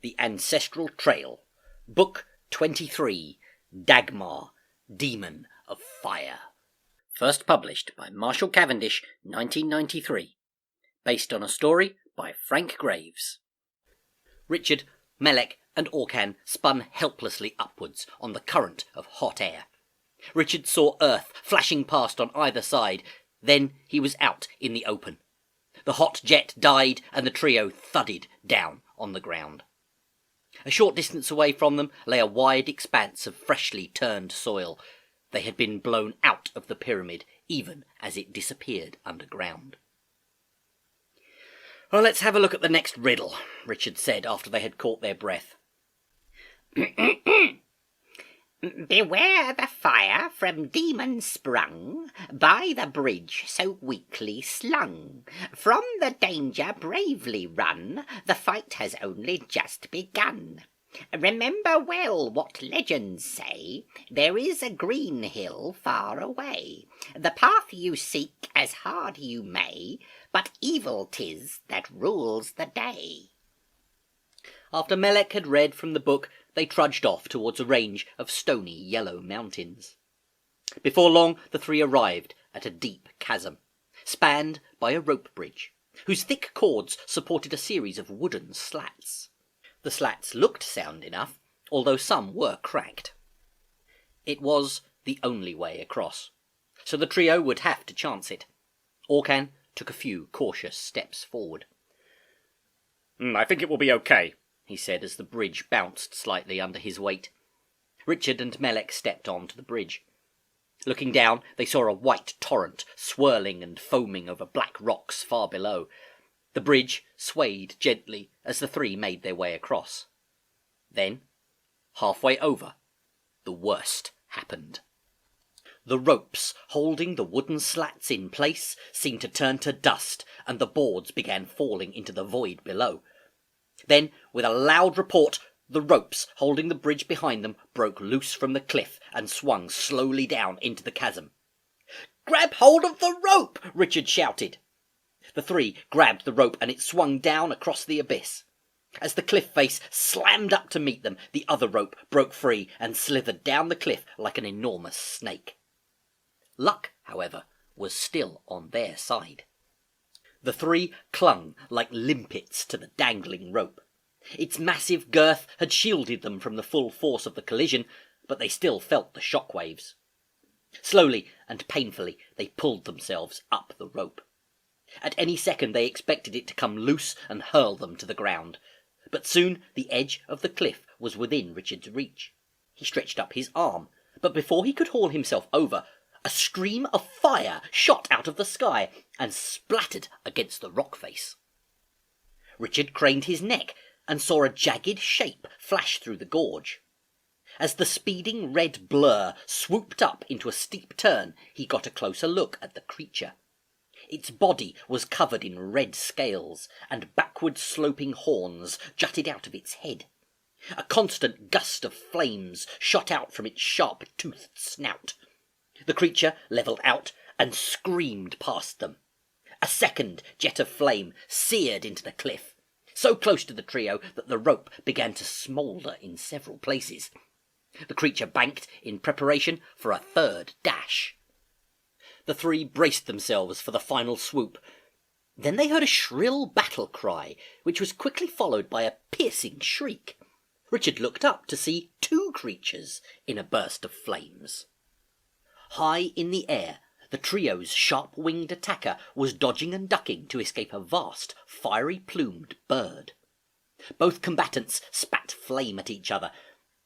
The Ancestral Trail, Book 23, Dagmar, Demon of Fire. First published by Marshall Cavendish, 1993. Based on a story by Frank Graves. Richard, Melek and Orcan spun helplessly upwards on the current of hot air. Richard saw earth flashing past on either side, then he was out in the open. The hot jet died and the trio thudded down on the ground. A short distance away from them lay a wide expanse of freshly turned soil. They had been blown out of the pyramid even as it disappeared underground. "Well, let's have a look at the next riddle," Richard said after they had caught their breath. Beware the fire from demons sprung, by the bridge so weakly slung. From the danger bravely run, the fight has only just begun. Remember well what legends say, there is a green hill far away. The path you seek as hard you may, but evil 'tis that rules the day. After Melek had read from the book, they trudged off towards a range of stony yellow mountains. Before long the three arrived at a deep chasm, spanned by a rope bridge, whose thick cords supported a series of wooden slats. The slats looked sound enough, although some were cracked. It was the only way across, so the trio would have to chance it. Orcan took a few cautious steps forward. I think it will be okay," he said as the bridge bounced slightly under his weight. Richard and Melek stepped on to the bridge. Looking down, they saw a white torrent swirling and foaming over black rocks far below. The bridge swayed gently as the three made their way across. Then, halfway over, the worst happened. The ropes holding the wooden slats in place seemed to turn to dust, and the boards began falling into the void below. Then, with a loud report, the ropes holding the bridge behind them broke loose from the cliff and swung slowly down into the chasm. "Grab hold of the rope!" Richard shouted. The three grabbed the rope and it swung down across the abyss. As the cliff face slammed up to meet them, the other rope broke free and slithered down the cliff like an enormous snake. Luck, however, was still on their side. The three clung like limpets to the dangling rope. Its massive girth had shielded them from the full force of the collision, but they still felt the shock waves. Slowly and painfully they pulled themselves up the rope. At any second they expected it to come loose and hurl them to the ground. But soon the edge of the cliff was within Richard's reach. He stretched up his arm, but before he could haul himself over, a stream of fire shot out of the sky and splattered against the rock face. Richard craned his neck and saw a jagged shape flash through the gorge. As the speeding red blur swooped up into a steep turn, he got a closer look at the creature. Its body was covered in red scales, and backward-sloping horns jutted out of its head. A constant gust of flames shot out from its sharp-toothed snout. The creature levelled out and screamed past them. A second jet of flame seared into the cliff, so close to the trio that the rope began to smoulder in several places. The creature banked in preparation for a third dash. The three braced themselves for the final swoop. Then they heard a shrill battle cry, which was quickly followed by a piercing shriek. Richard looked up to see two creatures in a burst of flames. High in the air, the trio's sharp-winged attacker was dodging and ducking to escape a vast, fiery-plumed bird. Both combatants spat flame at each other,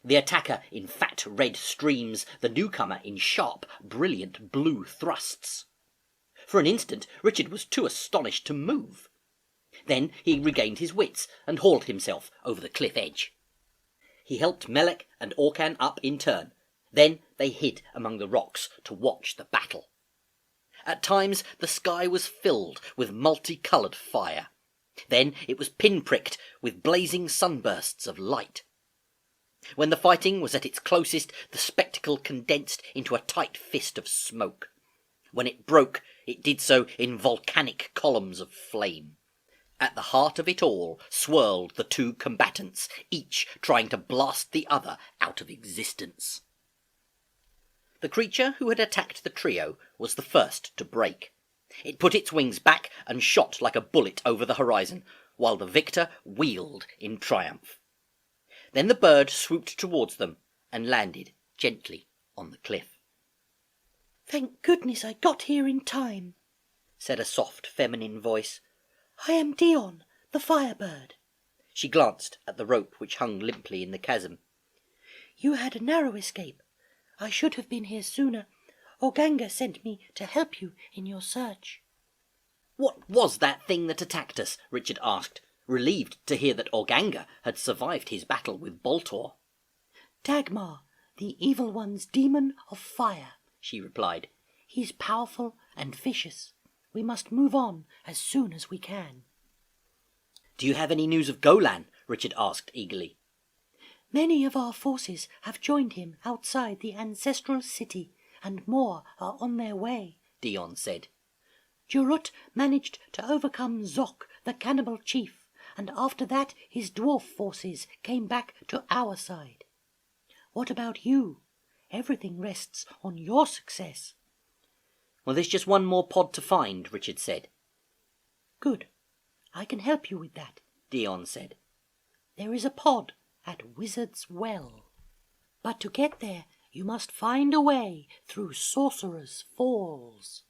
the attacker in fat red streams, the newcomer in sharp, brilliant blue thrusts. For an instant Richard was too astonished to move. Then he regained his wits and hauled himself over the cliff edge. He helped Melek and Orcan up in turn. Then they hid among the rocks to watch the battle. At times the sky was filled with multicoloured fire. Then it was pinpricked with blazing sunbursts of light. When the fighting was at its closest, the spectacle condensed into a tight fist of smoke. When it broke, it did so in volcanic columns of flame. At the heart of it all swirled the two combatants, each trying to blast the other out of existence. The creature who had attacked the trio was the first to break. It put its wings back and shot like a bullet over the horizon, while the victor wheeled in triumph. Then the bird swooped towards them and landed gently on the cliff. "Thank goodness I got here in time," said a soft feminine voice. "I am Dion, the firebird." She glanced at the rope which hung limply in the chasm. "You had a narrow escape. I should have been here sooner. Organga sent me to help you in your search." "What was that thing that attacked us?" Richard asked, relieved to hear that Organga had survived his battle with Boltor. "Dagmar, the evil one's demon of fire," she replied. "He's powerful and vicious. We must move on as soon as we can." "Do you have any news of Golan?" Richard asked eagerly. "Many of our forces have joined him outside the Ancestral city, and more are on their way," Dion said. "Jurut managed to overcome Zok, the cannibal chief, and after that his dwarf forces came back to our side. What about you? Everything rests on your success." "Well, there's just one more pod to find," Richard said. "Good. I can help you with that," Dion said. "There is a pod at Wizard's Well. But to get there, you must find a way through Sorcerers Falls."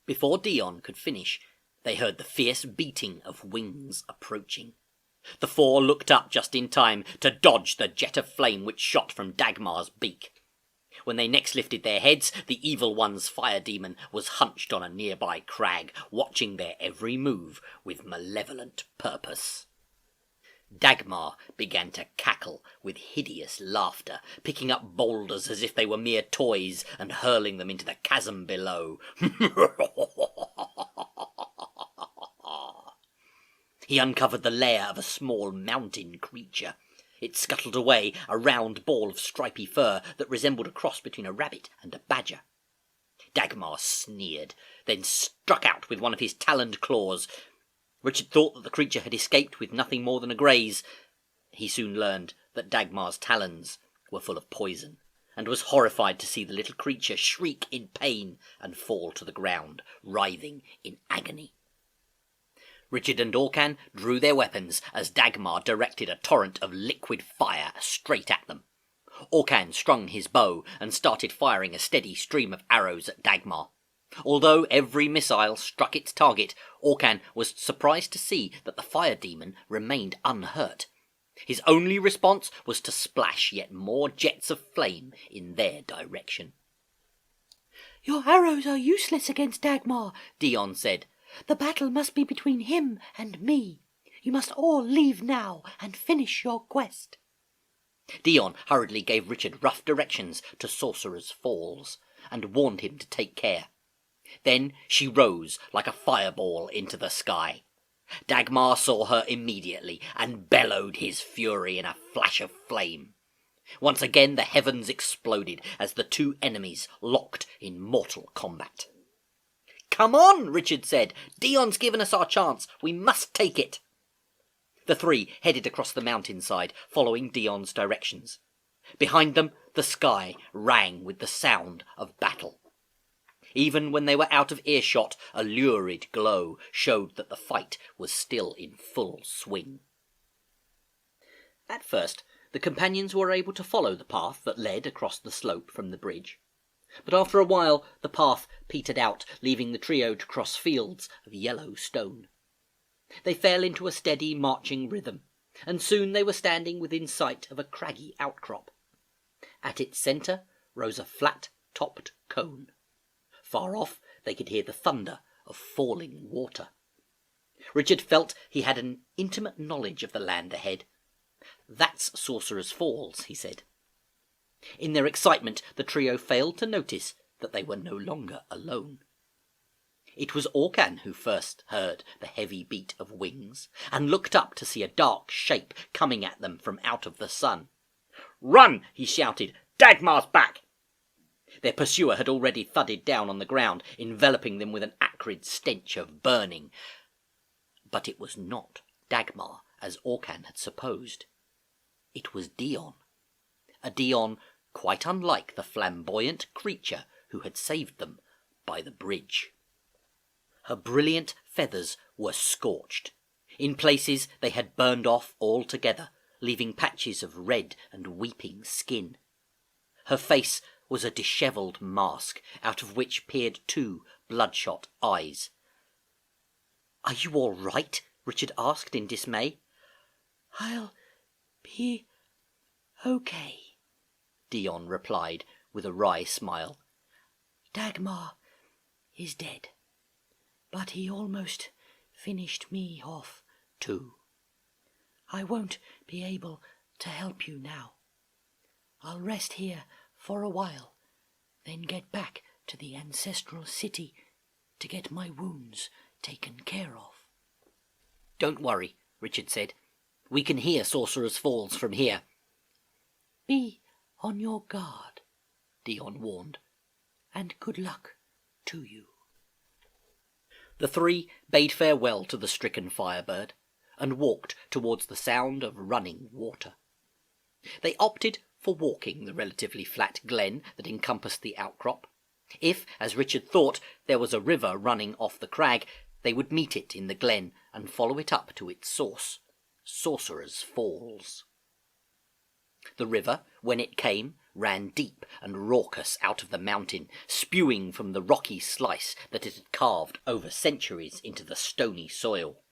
Before Dion could finish, they heard the fierce beating of wings approaching. The four looked up just in time to dodge the jet of flame which shot from Dagmar's beak. When they next lifted their heads, the evil one's fire demon was hunched on a nearby crag, watching their every move with malevolent purpose. Dagmar began to cackle with hideous laughter, picking up boulders as if they were mere toys and hurling them into the chasm below. He uncovered the lair of a small mountain creature. It scuttled away, a round ball of stripy fur that resembled a cross between a rabbit and a badger. Dagmar sneered, then struck out with one of his taloned claws. Richard thought that the creature had escaped with nothing more than a graze. He soon learned that Dagmar's talons were full of poison, and was horrified to see the little creature shriek in pain and fall to the ground, writhing in agony. Richard and Orcan drew their weapons as Dagmar directed a torrent of liquid fire straight at them. Orcan strung his bow and started firing a steady stream of arrows at Dagmar. Although every missile struck its target, Orcan was surprised to see that the fire demon remained unhurt. His only response was to splash yet more jets of flame in their direction. "Your arrows are useless against Dagmar," Dion said. "The battle must be between him and me. You must all leave now and finish your quest." Dion hurriedly gave Richard rough directions to Sorcerers Falls, and warned him to take care. Then she rose like a fireball into the sky. Dagmar saw her immediately, and bellowed his fury in a flash of flame. Once again the heavens exploded as the two enemies locked in mortal combat. "Come on," Richard said. "Dion's given us our chance. We must take it." The three headed across the mountainside, following Dion's directions. Behind them, the sky rang with the sound of battle. Even when they were out of earshot, a lurid glow showed that the fight was still in full swing. At first, the companions were able to follow the path that led across the slope from the bridge. But after a while, the path petered out, leaving the trio to cross fields of yellow stone. They fell into a steady marching rhythm, and soon they were standing within sight of a craggy outcrop. At its centre rose a flat-topped cone. Far off they could hear the thunder of falling water. Richard felt he had an intimate knowledge of the land ahead. "That's Sorcerers Falls," he said. In their excitement, the trio failed to notice that they were no longer alone. It was Orcan who first heard the heavy beat of wings, and looked up to see a dark shape coming at them from out of the sun. "Run!" he shouted. "Dagmar's back!" Their pursuer had already thudded down on the ground, enveloping them with an acrid stench of burning. But it was not Dagmar, as Orcan had supposed. It was Dion. A Dion quite unlike the flamboyant creature who had saved them by the bridge. Her brilliant feathers were scorched. In places they had burned off altogether, leaving patches of red and weeping skin. Her face was a dishevelled mask, out of which peered two bloodshot eyes. "Are you all right?" Richard asked in dismay. "I'll be okay," Dion replied with a wry smile. "Dagmar is dead, but he almost finished me off too. I won't be able to help you now. I'll rest here for a while, then get back to the Ancestral City to get my wounds taken care of." "Don't worry," Richard said. "We can hear Sorcerers Falls from here." "Be on your guard," Dion warned. "and good luck to you." The three bade farewell to the stricken Firebird and walked towards the sound of running water. They opted for walking the relatively flat glen that encompassed the outcrop. If, as Richard thought, there was a river running off the crag, they would meet it in the glen and follow it up to its source, Sorcerers Falls. The river, when it came, ran deep and raucous out of the mountain, spewing from the rocky slice that it had carved over centuries into the stony soil.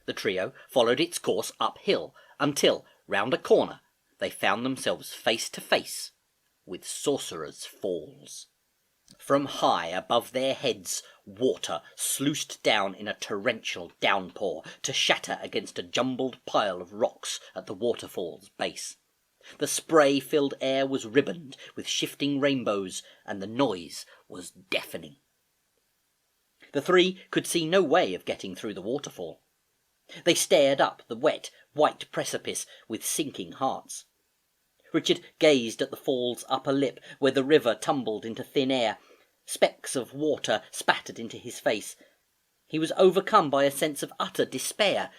The trio followed its course uphill until, round a corner, they found themselves face to face with Sorcerers Falls. From high above their heads, water sluiced down in a torrential downpour to shatter against a jumbled pile of rocks at the waterfall's base. The spray-filled air was ribboned with shifting rainbows, and the noise was deafening. The three could see no way of getting through the waterfall. They stared up the wet, white precipice with sinking hearts. Richard gazed at the fall's upper lip, where the river tumbled into thin air. Specks of water spattered into his face. He was overcome by a sense of utter despair.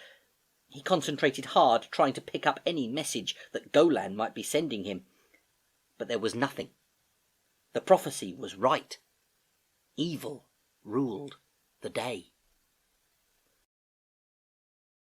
He concentrated hard, trying to pick up any message that Golan might be sending him. But there was nothing. The prophecy was right. Evil ruled the day.